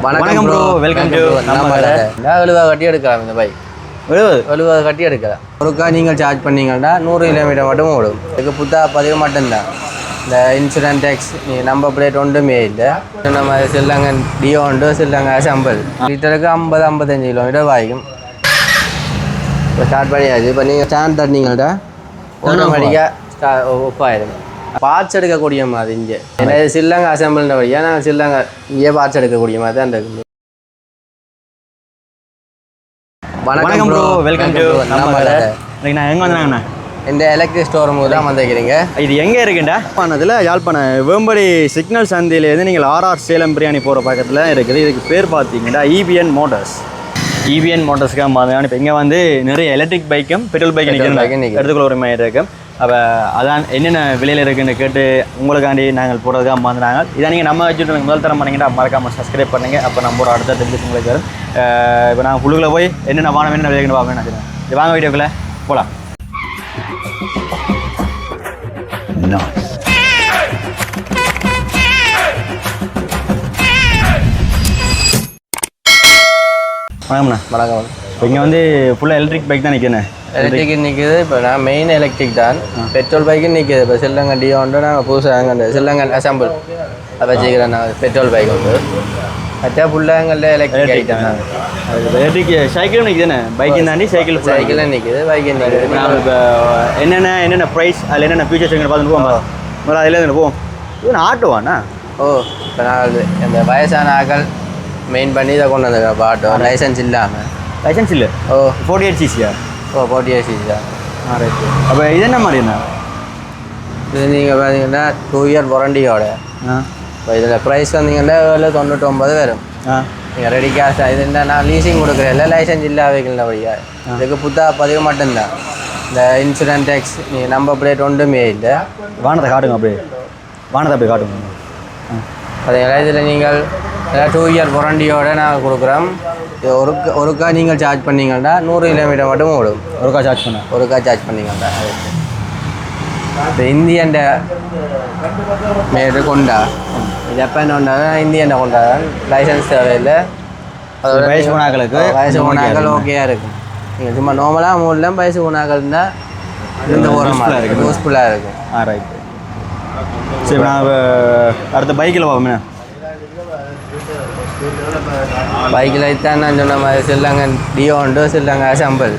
வணக்கம் bro, welcome to நம்ம கடை. 70 கட்டி எடுக்கலாம் இந்த பைக். 70 கட்டி எடுக்கலாம். ஒருக்கா நீங்கள் சார்ஜ் பண்ணீங்கன்னா 100 கிலோமீட்டர் மட்டும் ஓடும். இதுக்கு புத்தா பதிவு மட்டும்தான். இந்த இன்சூரன்ஸ் டேக்ஸ் நம்பர் பிளேட் ஒன்றுமே இல்லை. நம்ம சில்லங்கன் டியோ உண்டு, சில்லங்க அசம்பிள் லிட்டருக்கு 50-55 கிலோமீட்டர் வாய்க்கும். இப்போ ஸ்டார்ட் பண்ணியாச்சு. இப்போ நீங்கள் ஸ்டாண்ட் தட்டினீங்கள்டா ஆட்டோமேட்டிக்காக ஒஃப் ஆயிடும். பார்ட்ஸ் எடுக்கக்கூடிய மாதிரி இங்கே ஏன்னா சில்லங்க அசம்பிள்ன்ற வழியாக நாங்கள் சில்லங்க இங்கே பார்ட்ஸ் எடுக்கக்கூடிய மாதிரி தான் இருக்குது. வணக்கம் ப்ரோ, வெல்கம் டு நம்ம கடை. நான் எங்கே வந்தாங்கண்ணா? இந்த எலக்ட்ரிக் ஸ்டோர் ரூமுக்கு தான் வந்துக்கிறீங்க. இது எங்கே இருக்குண்டா? யாழ்ப்பாணத்தில் யாழ்ப்பாணம் வேம்படி சிக்னல் சந்தையிலேருந்து நீங்கள் ஆர்ஆர் சேலம் பிரியாணி போகிற பக்கத்தில் இருக்குது. இதுக்கு பேர் பார்த்தீங்கன்னா EVN மோட்டர்ஸ். EVN மோட்டர்ஸ்க்காக பார்த்தீங்கன்னா இப்போ இங்கே வந்து நிறைய எலக்ட்ரிக் பைக்கும் பெட்ரோல் பைக்கும் எடுத்துக்கொள்ள ஒரு மாதிரி இருக்கும். அப்போ அதான் என்னென்ன விலையில் இருக்குன்னு கேட்டு உங்களுக்காண்டி நாங்கள் போடுறதுக்காக மாற்றினாங்க. இதை நீங்கள் நம்ம வச்சுட்டு முதல் தரம் பண்ணிங்கன்னா மறக்காமல் சப்ஸ்கிரைப் பண்ணுங்கள். அப்போ நம்ம ஒரு அடுத்த தெரிஞ்சு உங்களுக்கு வரும். இப்போ நாங்கள் உள்ளுக்குள்ளே போய் என்னென்ன வாங்க என்னென்ன விலைக்குன்னு பார்ப்பேன் நினைக்கிறேன். இது வாங்க வீடியோக்குள்ளே போகலாம். வணக்கம்ண்ணா. வணக்கம். இப்போ இங்கே வந்து ஃபுல்லாக எலக்ட்ரிக் பைக் தான் நிற்கிறேன். எலக்ட்ரிக் நிற்கிது. இப்போ நான் மெயின் எலக்ட்ரிக் தான். பெட்ரோல் பைக்கு நிற்கிது. இப்போ சில்லங்க டியோ உண்டு, நாங்கள் புதுசாக அங்கே சில்லங்க அசம்பிள் அதை வச்சுக்கிறேன். நாங்கள் பெட்ரோல் பைக் உண்டு. மற்ற ஃபுல்லாக எங்களில் எலக்ட்ரிக் ஐட்டம் தான். எலக்ட்ரிக் சைக்கிளும் நிற்கிதுண்ணே. பைக்கும் தாண்டி சைக்கிளும் நிற்கிது, பைக்கும் நிற்கிது. நான் இப்போ என்னென்ன ப்ரைஸ் அதில் என்னென்ன ஃபீச்சர்ஸ் எங்களை பார்த்துட்டு போவோம். முதல்ல அதில் போவோம். இது நான் ஆட்டோவாண்ணா? ஓ, இப்போ நான் இந்த வயசான ஆக்கள் மெயின் பண்ணி இதை கொண்டு வந்துக்கிறேன். ஆட்டோ லைசன்ஸ் இல்லாமல். லைசன்ஸ் இல்லை? ஓ, 48cc-யா? ஓ, 48cc தான். ரைட்டு. அப்போ இது என்ன மாதிரிண்ணா? இது நீங்கள் பார்த்தீங்கன்னா 2 இயர் வாரண்டியோட. இப்போ இதில் ப்ரைஸ் வந்தீங்கன்னா 99 வரும். நீங்கள் ரெடி கேஷ் இது என்ன நான் லீசிங் கொடுக்குறேன். இல்லை லைசன்ஸ் இல்லை வைக்கல வழியா. இதுக்கு புத்தா பதிவு மட்டும்தான். இந்த இன்சூரன்ஸ் டேக்ஸ் நம்பர் பிளேட் ஒன்றுமே இல்லை. வானத்தை காட்டுங்க. அப்படியே காட்டுங்க. பார்த்தீங்களா, இதில் நீங்கள் 2 இயர் வாரண்டியோட நாங்கள் கொடுக்குறோம். இது ஒருக்கா நீங்கள் சார்ஜ் பண்ணிங்கன்னா 100 கிலோமீட்டர் மட்டும் ஓடும். ஒருக்கா சார்ஜ் பண்ணிங்கன்னா. இப்போ இந்தியன் மேடு கொண்டா, ஜப்பான் கொண்டா தான், இந்தியன் கொண்டா தான். லைசன்ஸ் தேவையில்லை. அதோட வயசு குணாக்கள் ஓகேயா இருக்கும். நீங்கள் சும்மா நார்மலாக மூலம் வயசு குணாக்கள் இருந்தால் இந்த போகிற மாதிரி இருக்கும், யூஸ்ஃபுல்லாக இருக்கும். ரைட். சரி, நான் அடுத்த பைக்கில் பார்ப்போமே. பைக்கில் தான் நான் சொன்ன மாதிரி சில்லங்க டியோ உண்டு, சில்லங்க அசம்பிள்.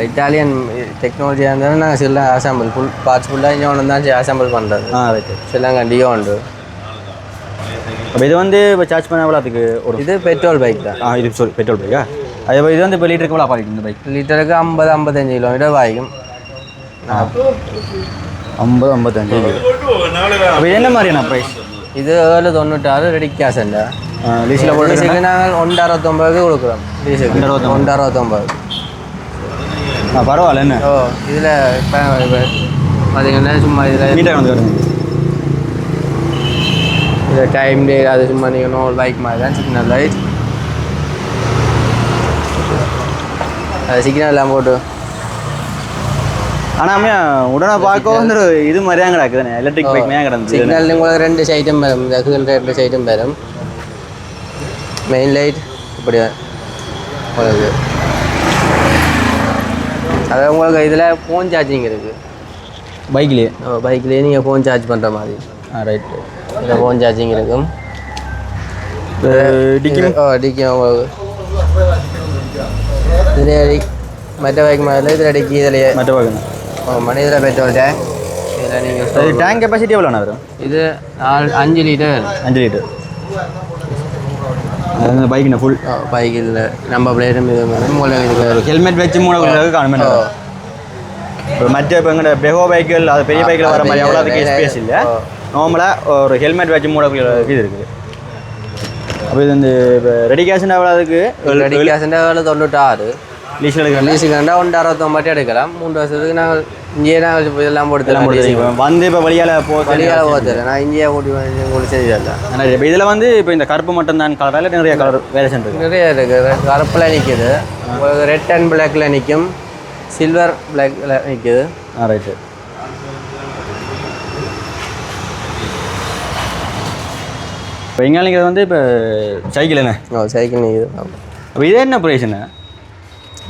இட்டாலியன் டெக்னாலஜியாக இருந்தாலும் நாங்கள் சில்லங்க அசம்பிள் ஃபுல் பார்ட்ஸ் ஃபுல்லாக இங்கே ஒன்று தான் அசம்பிள் பண்ணுறது. ரைட்டு. சில்லங்க டியோ உண்டு. அப்போ இது வந்து இப்போ சார்ஜ் பண்ண எவ்வளோ அதுக்கு ஒரு? இது பெட்ரோல் பைக் தான். இது பெட்ரோல் பைக்கா? அதே இது வந்து இப்போ லிட்டருக்கு எவ்வளோ பாய்க்கும் இந்த பைக்? லிட்டருக்கு 50-55 கிலோமீட்டர் வாய்க்கும். 50-55. அப்போ என்ன மாதிரியான ப்ரைஸ்? இது 796 ரெடி கேஷ். லீஸில் லீஸுக்கு நாங்கள் 169 கொடுக்குறோம். லீஸுக்கு 169. பரவாயில்ல. என்ன? ஓ, இதில் இப்போ பார்த்தீங்கன்னா சும்மா இதில் மீட்டர் வந்து வருது. இதில் டைம் டே அது சும்மா நீங்கள் நோல் பைக் மாதிரி தான். சிக்னல் லைட் அது சிக்னல் எல்லாம் போட்டு. ஆனால் உடனே பார்க்க வந்து இது மாதிரியா கிடக்குதுண்ணே. எலக்ட்ரிக் பைக் மேலே கிடந்து சிக்னல் உங்களுக்கு 2 சைட்டும் வரும். இந்த 2 சைட்டும் வரும். மெயின் லைட் இப்படி உங்களுக்கு. அது உங்களுக்கு இதில் ஃபோன் சார்ஜிங் இருக்குது பைக்லேயே. பைக்லேயே நீங்கள் ஃபோன் சார்ஜ் பண்ணுற மாதிரி. ரைட்டு. இதில் ஃபோன் சார்ஜிங் இருக்கும். டிக்கும் உங்களுக்கு இதில் மற்ற பைக் மாதிரி இதில் டிக்கி இதிலேயே மற்ற பைக் மணி இதில் பெட்ரோல் டேங்க். இதில் நீங்கள் டேங்க் கெப்பாசிட்டி எவ்வளோண்ணா வரும்? இது 5 லிட்டர். 5 லிட்டர். அது பைக்குண்ணா ஃபுல் பைக்கில் நம்ம பிளேடும் இது உங்களுக்கு ஹெல்மெட் வச்சு மூணு காணுமே. இப்போ மற்ற இப்போ எங்கள்ட பெகோ பைக்கில் அது பெரிய பைக்கில் வர மாதிரி எவ்வளோ அதுக்கு ஸ்பேஸ் இல்லை. நார்மலாக ஒரு ஹெல்மெட் வச்சு மூடக்குள்ள இது இருக்குது. அப்போ இது வந்து இப்போ ரெடி கேஷுன்னா எவ்வளோ அதுக்கு? ரெடி கேஷுன்னா 96. லீஸில் எடுக்கலாம். லீஸுக்கு 169 எடுக்கலாம். 3 வருஷத்துக்கு நாங்கள் இங்கேயே நாங்கள் இதெல்லாம் போட்டு வந்து இப்போ வழியால் போகிறது நான் இங்கேயே ஓட்டி உங்களுக்கு செஞ்சிடலாம். இப்போ இதில் வந்து இப்போ இந்த கருப்பு மட்டும்தான் கலரில் நிறைய கலர் வேரியேஷன் இருக்குது. நிறைய இருக்குது. கருப்பில் நிற்கிது, உங்களுக்கு ரெட் அண்ட் பிளாக்கில் நிற்கும், சில்வர் பிளாக்கில் நிற்கிது. ரைட்டு. இப்போ எங்களுக்கு வந்து இப்போ சைக்கிள் என்ன சைக்கிள் நிற்குது. அப்போ இதே என்ன ப்ரைஸ்ண்ணே?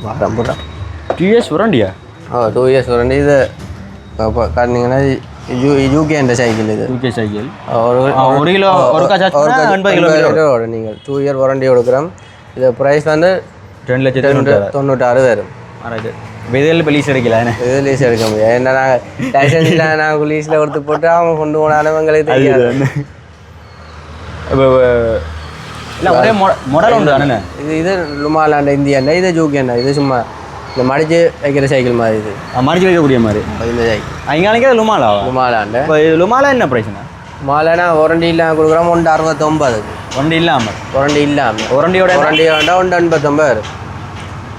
வாரம் போட்டா 2 இயர்ஸ் வரண்டியா? 2 இயர்ஸ் வரண்டி. இது காட்டினீங்கன்னா யூகே என்ற சைக்கிள் இது. யூகே சைக்கிள் ஒரு கிலோ ஒருக்கா சார்ஜ் பண்ணால் 80 கிலோமீட்டர் ஓடும். நீங்கள் 2 இயர் வாரண்டி கொடுக்குறோம். இது ப்ரைஸ் வந்து 2,96,000 வரும். இப்போ இதில் இப்போ லீஸ் எடுக்கல என்ன? இது லீஸ் எடுக்க முடியாது. ஏன்னா நாங்கள் லைசன்ஸ் இல்லை, நாங்கள் லீஸில் கொடுத்து போட்டு அவங்க கொண்டு போனாலும் எங்களுக்கு தெரியாது. இப்போ இல்லை ஒரே மாடல் உண்டு தானே? இது லுமாலாண்ட இந்தியாண்ட, இது ஜூகேண்டா. இது சும்மா இந்த மடிச்சு வைக்கிற சைக்கிள் மாதிரி. இது மடிச்சு வைக்கக்கூடிய மாதிரி இந்த சைக்கிள் அங்கே லுமாலா. லுமாலாண்ட இப்போ லுமாலா என்ன ப்ரைஸ்ண்ணா? லுமாலானா வாரண்டி இல்லாமல் கொடுக்குறோம். 1,69. வண்டி இல்லாமல்? வாரண்டி இல்லாமல். வாரண்டியோட 1,89 வரும்.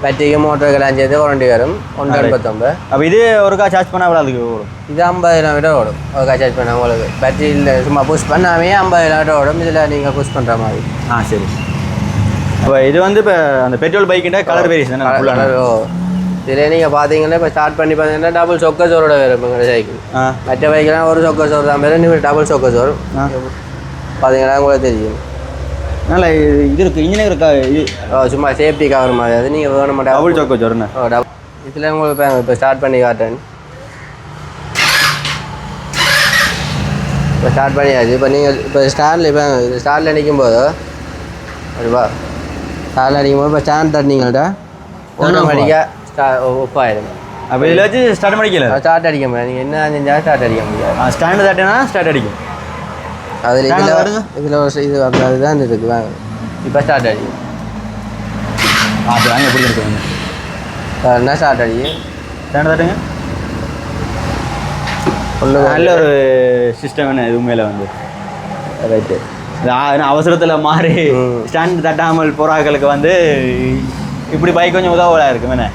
பேட்டரிக்கு மோட்டருக்கெல்லாம் சேர்த்து வாரண்டி வரும் 1,89. அப்போ இது ஒருக்கா சார்ஜ் பண்ணால் எவ்வளோ அதுக்கு ஓடும்? இது 50 கிலோமீட்டர் ஓடும். ஒருக்கா சார்ஜ் பண்ணால் உங்களுக்கு பேட்டரி இல்லை, சும்மா புஷ் பண்ணாமே 50 கிலோமீட்டர் ஓடும். இதில் நீங்கள் புஷ் பண்ணுற மாதிரி. சரி. அப்போ இது வந்து இப்போ அந்த பெட்ரோல் பைக்கிட்ட கலர் வேரியேஷன் தானே? இதில் நீங்கள் பார்த்தீங்கன்னா இப்போ ஸ்டார்ட் பண்ணி பார்த்தீங்கன்னா டபுள் சொக்கஸோரோட வரும் எங்கள் சைக்கிள். மற்ற பைக்கெலாம் ஒரு சொக்கஸோர் தான் வரும். நீங்கள் டபுள் சொக்கஸோர் பார்த்தீங்கன்னா உங்களுக்கு தெரியும். அதனால் இது இருக்குது, இன்ஜினியர் இருக்கா? சும்மா சேஃப்டி கவர் மாதிரி. அது நீங்கள் வேணும் மாட்டேன். டபுள் சொக்கஸோர்ண்ணே. இதில் உங்களுக்கு இப்போ ஸ்டார்ட் பண்ணி காட்டேன். இப்போ ஸ்டார்ட் பண்ணியாச்சு. இப்போ நீங்கள் இப்போ ஸ்டாண்டில் இப்போ ஸ்டாண்டில் நிற்கும்போது அதுவா ஸ்டாண்டில் அடிக்கும்போது இப்போ ஸ்டாண்ட் தட்டினீங்கள்ட்ட ஆட்டோமேட்டிக்காக ஆஃப் ஆகிடும். அப்போ இதில் வச்சு ஸ்டார்ட் பண்ணிக்கல, ஸ்டார்ட் அடிக்க முடியாது. நீங்கள் என்ன செஞ்சால் ஸ்டார்ட் அடிக்க முடியாது. ஸ்டாண்டு தட்டினா ஸ்டார்ட் அடிக்கும். அதில் இதில் ஒரு இது அதுதான் இருக்குது. வாங்க இப்போ ஸ்டார்ட் அடிக்கும். அது வாங்க எப்படி இருக்குங்க? என்ன ஸ்டார்ட் அடிக்கும். ஸ்டாண்டு தட்டுங்க. நல்ல ஒரு சிஸ்டம் என்ன இது மேலே வந்து ரைட்டு. அவசரத்தில் மாறி ஸ்டாண்ட் தட்டாமல் போகிறாக்களுக்கு வந்து இப்படி பைக் கொஞ்சம் உதவலாக இருக்கும் என்ன.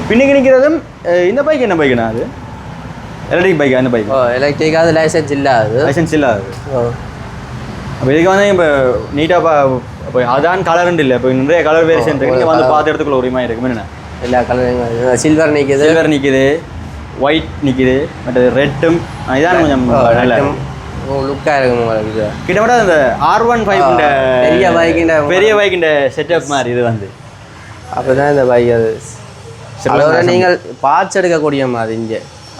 பின்னுக்கு நிற்கிறதும் இந்த பைக் என்ன பைக்குண்ணா? அது எலக்ட்ரிக் பைக். அந்த பைக் எலக்ட்ரிக். அது லைசன்ஸ் இல்லாது. லைசன்ஸ் இல்லாது. அப்போ இதுக்கு வந்து இப்போ நீட்டாக இப்போ அதான் கலருண்டு இல்லை. இப்போ நிறைய கலர் வேரியேஷன் இருக்குது. நீங்கள் வந்து பார்த்து இடத்துக்குள்ள உரிமையாக இருக்கும் என்ன. எல்லா கலரும் சில்வர் நிற்கிது, சில்வர் நிற்கிது, ஒயிட் நிற்கிது, மற்றது ரெட்டும். இதான் கொஞ்சம் நல்லா லுக்காக இருக்கும் உங்களுக்கு. கிட்டத்தட்ட அந்த R15 பெரிய பைக்கின்ற செட்டப் மாதிரி இது வந்து. அப்போ தான் இந்த பைக் அது நீங்கள் பார்ட்ஸ் எடுக்கக்கூடிய மாதிரி இங்கே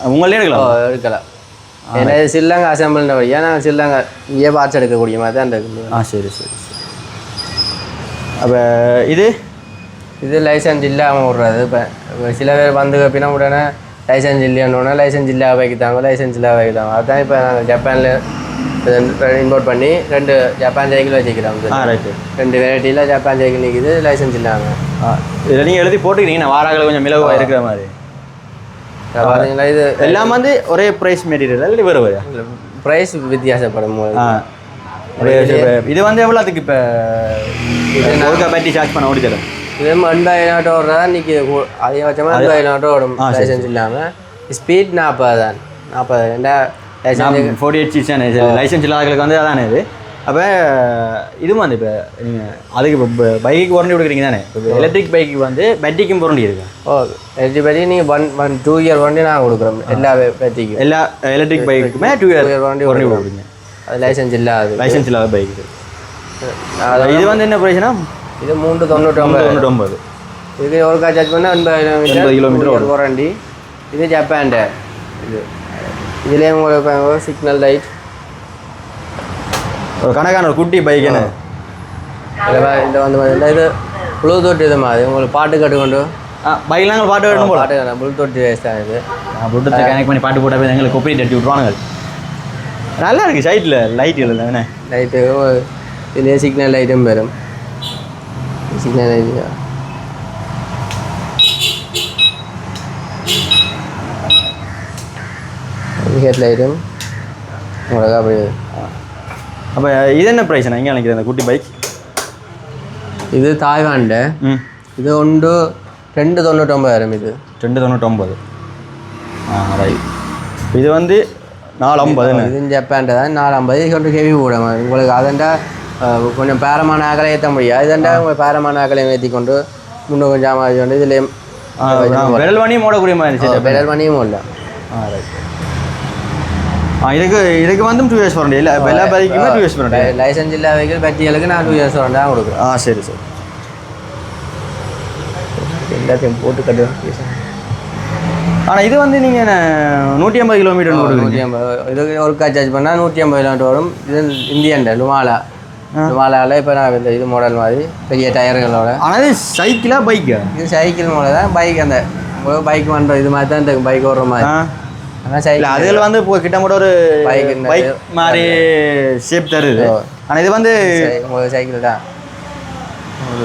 உங்களே எடுக்கலாம். ஏன்னா இது சில்லங்க அசம்பிள்ன்ற வழியா நாங்கள் சில்லங்க இங்கே பார்ட்ஸ் எடுக்கக்கூடிய மாதிரி தான் இருக்குது. சரி சரி சரி. அப்போ இது லைசன்ஸ் இல்லாமல் விட்றது. இப்போ சில பேர் வந்து பின்னா உடனே லைசன்ஸ் இல்லைன்னு லைசன்ஸ் இல்லாத வைக்கிட்டாங்க, லைசன்ஸ் இல்லாத வைக்கிட்டாங்க. அதுதான் இப்போ நாங்கள் ஜப்பானில் இம்போர்ட் பண்ணி 2 ஜப்பான் சைக்கிள் வச்சுக்கிறோம். ரைட்டு. 2 வெரைட்டியில் ஜப்பான் சைக்கிள் நிற்கிது, லைசன்ஸ் இல்லாமல். இதில் நீங்கள் எழுதி போட்டுக்கிறீங்க வாராக்கள் கொஞ்சம் மிளகாக இருக்கிற மாதிரி. பார்த்தீங்களா? இது எல்லாம் வந்து ஒரே ப்ரைஸ் மெட்டீரியல் இல்லை வேறு வேறு ப்ரைஸ் வித்தியாசப்படும் போது. இது வந்து எவ்வளோ அதுக்கு இப்போ பேட்டரி சார்ஜ் பண்ண ஓடி தரும்? இது 80,000 ஓடுறதா இன்றைக்கி அதிகபட்சமாக 80,000 ஓடும் லைசன்ஸ் இல்லாமல். ஸ்பீட் 40 தான். 40 லைசன்ஸ் 48 லைசன்ஸ் இல்லாதவங்களுக்கு வந்து அதானே இது. அப்போ இதுவும் வந்து இப்போ நீங்கள் அதுக்கு இப்போ பைக்கு வாரண்டி கொடுக்குறீங்க தானே. இப்போ எலக்ட்ரிக் பைக்கு வந்து பேட்டரிக்கும் வாரண்டி இருக்குது. எலக்ட்ரிக் பேட்டரி நீங்கள் 2 இயர் வாரண்டி நாங்கள் கொடுக்குறோம். எல்லா பேட்டரிக்கும், எல்லா எலக்ட்ரிக் பைக்குமே 2 இயர் வாரண்டி கொடுக்குறீங்க. அது லைசன்ஸ் இல்லாத பைக்கு. இது வந்து என்ன ப்ரைஸ்னா? இது 399. இது ஒரு கார் சார்ஜ் பண்ணால் 80 கிலோமீட்டர் வாரண்டி. இது ஜப்பான்ட. இதுலேயே உங்களுக்கு சிக்னல் லைட் ஒரு கணக்கான ஒரு குட்டி பைக் என்ன இந்த வந்து இது ப்ளூடூத் இது மாதிரி உங்களுக்கு பாட்டு கட்டுக்கொண்டு பைக்லாம் பாட்டு கட்டணும் போல. பாட்டு ப்ளூடூத் வேஸ்ட் தான். இது ப்ளூடூத் கனெக்ட் பண்ணி பாட்டு போட்டால் போய் எங்களுக்கு கொப்பி தட்டி விட்ருவானுங்க. நல்லா இருக்குது. சைட்டில் லைட் இல்லை என்ன லைட்டு. இதுலேயே சிக்னல் லைட்டும் வரும். சிக்னல் லைட் ஹெட் லைட்டும் உங்களுக்கு அப்படி. அப்போ இது என்ன ப்ரைஸ்ண்ணா இங்கே நினைக்கிறேன் அந்த குட்டி பைக்? இது தாய்வான்ட. இது 299 வரும். இது 299. ரைட். இது வந்து 450. இது ஜப்பான்ட தான் 450. கொஞ்சம் ஹெவி கூட உங்களுக்கு. அதண்டா கொஞ்சம் பேரமான ஆக்களை ஏற்ற முடியாது. இதண்டா உங்கள் பேரமான ஆக்களை ஏற்றி கொண்டு இன்னும் கொஞ்சம் ஆமாம் கொண்டு இதில் பெடல் பண்ணியும் ஓடக்கூடிய மாதிரி. பெடல் பண்ணியும் இல்லை. ரைட். இதுக்கு வந்து 2 இயர்ஸ் வாரண்டி இல்லை எல்லா பைக்குமே 2 இயர்ஸ் வாரண்டி லைசன்ஸ் இல்லாத வெஹிக்கிள் பேட்டரிகளுக்கு நான் 2 இயர்ஸ் வாரண்டி தான் கொடுக்குறேன் சரி சார் எல்லாத்தையும் போட்டு கட்டு ஆனால் இது வந்து நீங்கள் 150 கிலோமீட்டர் 150 இதுக்கு ஒரு சார்ஜ் பண்ணால் 150 கிலோமீட்டர் வரும் இது இந்தியன் லுமாலாவில் இப்போ நான் இந்த இது மாடல் மாதிரி பெரிய டயர்களோட ஆனால் இது சைக்கிளா பைக்கா இது சைக்கிள் மாடல் தான் பைக் அந்த பைக் பண்ணுற இது மாதிரி தான் இந்த பைக் ஓடுற மாதிரி ஆனால் சைக்கிள் அதில் வந்து இப்போ கிட்டத்தட்ட ஒரு பைக் மாதிரி ஷேப் தருது ஆனால் இது வந்து உங்களுக்கு சைக்கிள் தான்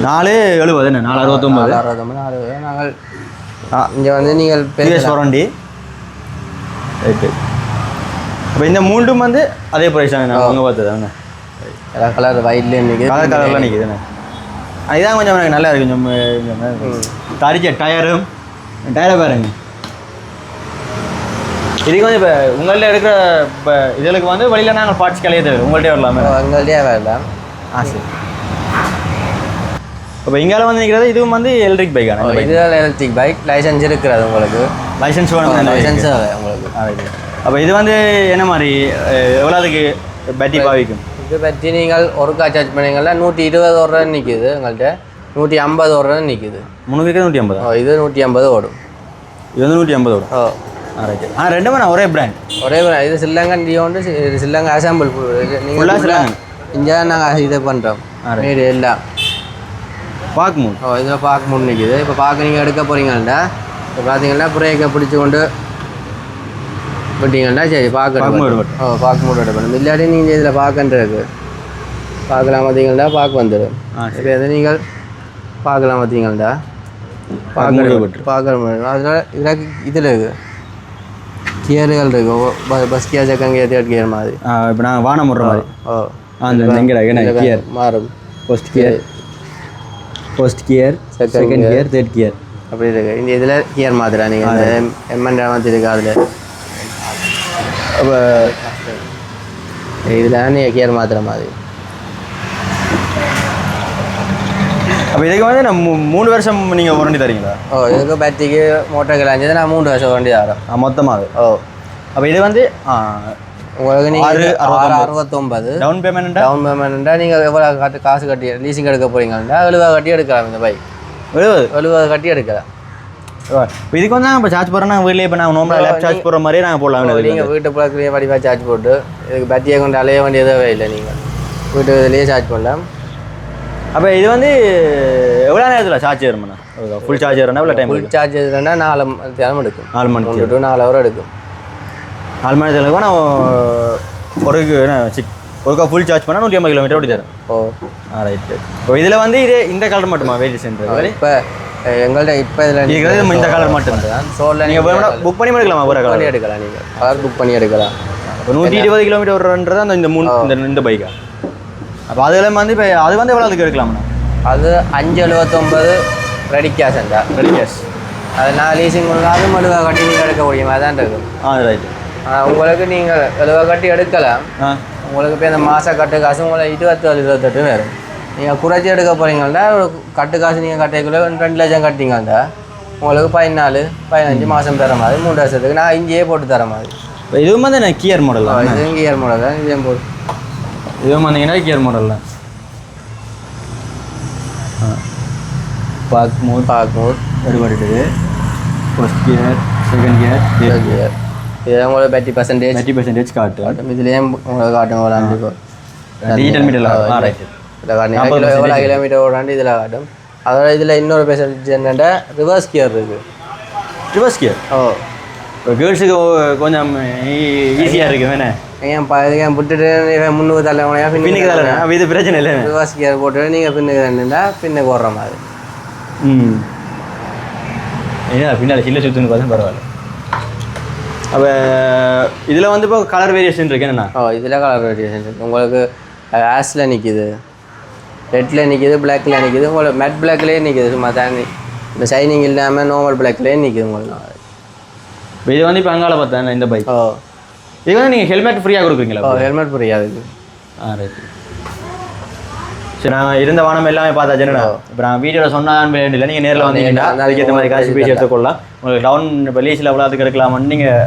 470 என்ன 469 469 நாங்கள் இங்கே வந்து நீங்கள் வாரண்டி ரைட்டு இப்போ இந்த மூண்டும் வந்து அதே ப்ரைஸ் தானே அவங்க பார்த்ததாங்க எல்லா கலர் ஒயிட்லேயே நிற்குது கலர்லாம் நிற்குதுண்ணே இதுதான் கொஞ்சம் எனக்கு நல்லா இருக்கு கொஞ்சம் தரிச்ச டயரை பாருங்க இதுக்கு வந்து இப்போ உங்கள்ட்ட எடுக்கிற இப்போ இதுக்கு வந்து வழியில் நாங்கள் பார்ட்ஸ் கலையே தேவை உங்கள்கிட்ட வரலாமே உங்கள்கிட்டயே வரலாம் சரி இப்போ இங்கால வந்து நிற்கிறது இதுவும் வந்து எலக்ட்ரிக் பைக் ஆனால் இது எலக்ட்ரிக் பைக் லைசன்ஸ் இருக்கிறது உங்களுக்கு லைசன்ஸ் வேணும் லைசன்ஸ் உங்களுக்கு அப்போ இது வந்து என்ன மாதிரி எவ்வளோதுக்கு பேட்டரி பாவிக்கும் இது பற்றி நீங்கள் ஒருக்கா சார்ஜ் பண்ணீங்கன்னா 120 ஓடுற நிற்கிது உங்கள்கிட்ட 150 ஓடுற நிற்கிது 150 இது 150 ஓடும் இது வந்து 150 ஓடும் ரைட்டு ஆனால் ரெண்டுமே நான் ஒரே பிராண்ட் இது ஸ்ரீலங்கன் டியோண்டு ஸ்ரீலங்கா அசாம்பிள் நீங்கள் இங்கே நாங்கள் இதை பண்ணுறோம் மீது எல்லாம் பார்க்கணும் இதில் பார்க்கணும் நிற்கிது இப்போ பார்க்க நீங்கள் எடுக்க போகிறீங்கள்டா இப்போ பார்த்தீங்கன்னா பிரேக்கை பிடிச்சி கொண்டு விட்டீங்கன்னா சரி பார்க்கணும் பார்க்க எடுக்கணும் இல்லாட்டி நீங்கள் இதில் பார்க்கன்றது பார்க்கலாம் பார்த்தீங்கள்டா பார்க்க வந்துடும் இப்போ எது நீங்கள் பார்க்கலாம் பார்த்தீங்கள்டா பார்க்க முடியும் அதில் இதில் இருக்குது கியர்கள் இருக்குது bus gear second gear third gear மாதிரி இப்போ நான் வானம் விடுற மாதிரி அந்த கியர் மாறும் first gear second gear third gear அப்படி இருக்கு இந்த இதில் கியர் மாத்திரம் நீங்கள் எம்என் மாற்றிருக்கு அதில் அப்போ இதில் நீங்கள் கியர் மாத்திர மாதிரி அப்போ இதுக்கு வந்து நான் 3 வருஷம் நீங்கள் வாரண்டி தரீங்களா இதுக்கு பேட்டரிக்கு மோட்டர் கிளாஞ்சது நான் 3 வருஷம் வாரண்டி தரோம் மொத்தமாக அப்போ இது வந்து உங்களுக்கு நீங்கள் 69 டவுன் பேமெண்ட்டா நீங்கள் எவ்வளோ காசு கட்டி லீசிங் எடுக்க போகிறீங்கன்னா 70 கட்டி எடுக்கலாம் இந்த பைக் 70 கட்டி எடுக்கலாம் இதுக்கு வந்து நாங்கள் இப்போ சார்ஜ் போடுறோன்னா வீட்டில் இப்போ நாங்கள் நார்மலாக லேப் சார்ஜ் போடுற மாதிரியே நாங்கள் போடலாம் நீங்கள் வீட்டு பக்கத்துலேயே வடிவாக சார்ஜ் போட்டு இதுக்கு பேட்டரியை கொண்டு அலைய வேண்டியதே இல்லை நீங்கள் வீட்டு இதுலேயே சார்ஜ் பண்ணலாம் அப்போ இது வந்து எவ்வளோ நேரத்தில் சார்ஜ் ஏறும்ண்ணா ஃபுல் சார்ஜ் ஏறனா எவ்வளோ டைம் ஃபுல் சார்ஜ் ஏறுனா 4 மணி நேரம் எடுக்கும் 4 மணி 3 to 4 ஹவர் எடுக்கும் 4 மணி நேரத்தில் நான் ஒருக்கா ஃபுல் சார்ஜ் பண்ணால் 150 கிலோமீட்டர் ஓடி தரும் ரைட்டு இப்போ இதில் வந்து இந்த கலர் மட்டுமா வேரியேஷன் இப்போ எங்கள்கிட்ட இப்போ இதில் நீங்கள் இந்த கலர் மட்டும் தான் சோலில் நீங்கள் புக் பண்ணி எடுக்கலாமா ஒரு கலர் எடுக்கலாம் நீங்கள் கலர் புக் பண்ணி எடுக்கலாம் இப்போ 120 கிலோமீட்டர் வருன்றது அந்த இந்த பைக்கா அப்போ அதில் வந்து இப்போ அது வந்து எவ்வளோ அதுக்கு எடுக்கலாம்ண்ணா அது 579 ரெடி கேஷ் அந்த ரெடி கேஷ் அது நான் லீசிங் பண்ணலாம் அது மடுவா கட்டி நீங்கள் எடுக்க முடியும் அதான் இருக்கும் ரைட்டு உங்களுக்கு நீங்கள் 70 கட்டி எடுக்கலாம் உங்களுக்கு இப்போ இந்த மாத கட்டு காசு உங்களை 27-28 வேறு நீங்கள் குறைச்சி எடுக்க போகிறீங்கன்னா கட்டு காசு நீங்கள் கட்டிக்குள்ளே 2 லட்சம் கட்டிங்கள்டா உங்களுக்கு 14-15 மாதம் தர மாதிரி 3 வருஷத்துக்கு நான் இங்கேயே போட்டு தர மாதிரி இப்போ இதுவும் வந்து என்ன கியர் மாடல் இதுவும் கியர் மாடல் தான் இதே போது இதுவும் வந்தீங்கன்னா கியர் மாடல் தான் பார்க்கும்போது எடுபடுது first gear second gear third gear இதெல்லாம் உங்களுக்கு 30% காட்டும் இதுலேயும் உங்களுக்கு காட்டும் ஒரு 5 டிஜிட்டல் மீட்டர் ரைட்டு இதில் காட்டும் எவ்வளோ கிலோமீட்டர் ஓடாண்டு இதில் காட்டும் அதோட இதில் இன்னொரு ஃபெசிலிட்டி என்னென்னா ரிவர்ஸ் கியர் இருக்குது ரிவர்ஸ் கியர் இப்போ கேர்ள்ஸுக்கு கொஞ்சம் ஈஸியாக இருக்குது வேணே ஏன் விட்டுட்டு முன்னுக்கு தள்ள பின்னுக்கு தள்ள இது பிரச்சனை இல்லை ரிவர்ஸ் கியர் போட்டு நீங்கள் பின்னுக்கு தண்ணிண்டா பின்னுக்கு ஓடுற மாதிரி ஏன்னா பின்னால் சில்ல சுற்றுன்னு பார்த்தா பரவாயில்ல அப்போ இதில் வந்து இப்போ கலர் வேரியேஷன் இருக்கு என்னண்ணா இதில் கலர் வேரியேஷன் இருக்குது உங்களுக்கு ஆஷில் நிற்கிது ரெட்டில் நிற்கிது பிளாக்கில் நிற்கிது உங்களுக்கு மேட் பிளாக்லேயே நிற்கிது சும்மா தண்ணி இந்த ஷைனிங் இல்லாமல் நார்மல் பிளாக்லேயே நிற்கிது உங்களுக்கு இப்போ இது வந்து இப்போ அங்கால பார்த்தேன் இந்த பைக் இது வந்து நீங்கள் ஹெல்மெட் ஃப்ரீயாக கொடுக்குறீங்களா ஹெல்மெட் ஃப்ரீயாக இருக்குது ரைட் சரி நாங்கள் இருந்த வானம் எல்லாமே பார்த்தா ஜென்னா இப்போ நான் வீடியோவில் சொன்னான் வேண்டிய நீங்கள் நேரில் வந்தீங்கன்னா அதுக்கேற்ற மாதிரி காசு பேசி எடுத்துக்கொள்ளலாம் உங்களுக்கு டவுன் இப்போ லீஸில் எவ்வளோ அதுக்கு எடுக்கலாமான்னு நீங்கள்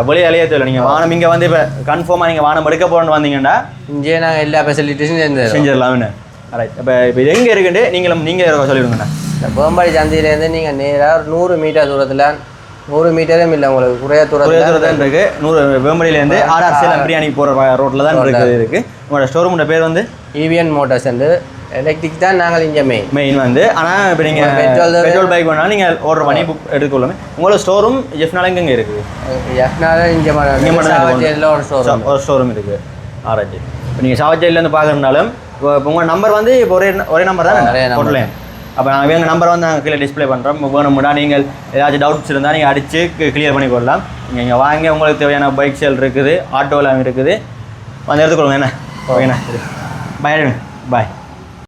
வெளியே அலைய தேவை. நீங்கள் வானம் இங்கே வந்து இப்போ கன்ஃபார்மாக நீங்கள் வானம் எடுக்க போகிறோன்னு வந்தீங்கன்னா இங்கே நாங்கள் எல்லா ஃபெசிலிட்டிஸும் செஞ்சிடலாம்னு. ரைட். இப்போ இது எங்கே இருக்குன்ட்டு நீங்கள் சொல்லிடுங்கண்ணா. இந்த வேம்பாடி சந்தையிலேருந்து நீங்கள் நேராக 100 மீட்டர் தூரத்தில் 100 மீட்டரும் இல்லை உங்களுக்கு குறைய தூரத்தில் தான் இருக்குது. 100 வேம்படியிலேருந்து ஆர்ஆர் சேலம் பிரியாணி போகிற ரோட்டில் தான் இருக்குது. உங்களோட ஷோரூமோட பேர் வந்து EVN மோட்டார்ஸ் வந்து எலக்ட்ரிக் தான் நாங்கள் இங்கே மெயின் வந்து. ஆனால் இப்போ நீங்கள் பெட்ரோல் பைக் வேணாலும் நீங்கள் ஆர்டர் பண்ணி புக் எடுத்துக்கொள்ளுமே. உங்களோட ஷோரூம் எஃப்னால எங்கே இருக்குது? எஃப்னால இங்கே மட்டும் ஒரு ஷோரூம் இருக்குது. ஆராய்ச்சி. இப்போ நீங்கள் சாவச்சேரியிலேருந்து பார்க்குறதுனாலும் இப்போ உங்கள் நம்பர் வந்து இப்போ ஒரே நம்பர் தான் போடலேன். அப்போ நாங்கள் எங்கள் நம்பரை வந்து நாங்கள் கீழே டிஸ்பிளே பண்ணுறோம். வேணும்னா நீங்கள் ஏதாச்சும் டவுட்ஸ் இருந்தால் நீங்கள் அடித்து கிளியர் பண்ணி கொள்ளலாம். நீங்கள் இங்கே வாங்க, உங்களுக்கு தேவையான பைக் சேல் இருக்குது, ஆட்டோலாம் இருக்குது, வந்து எடுத்துக்கொள்ளுங்க. என்ன ஓகேண்ணா? சரி, பாய்.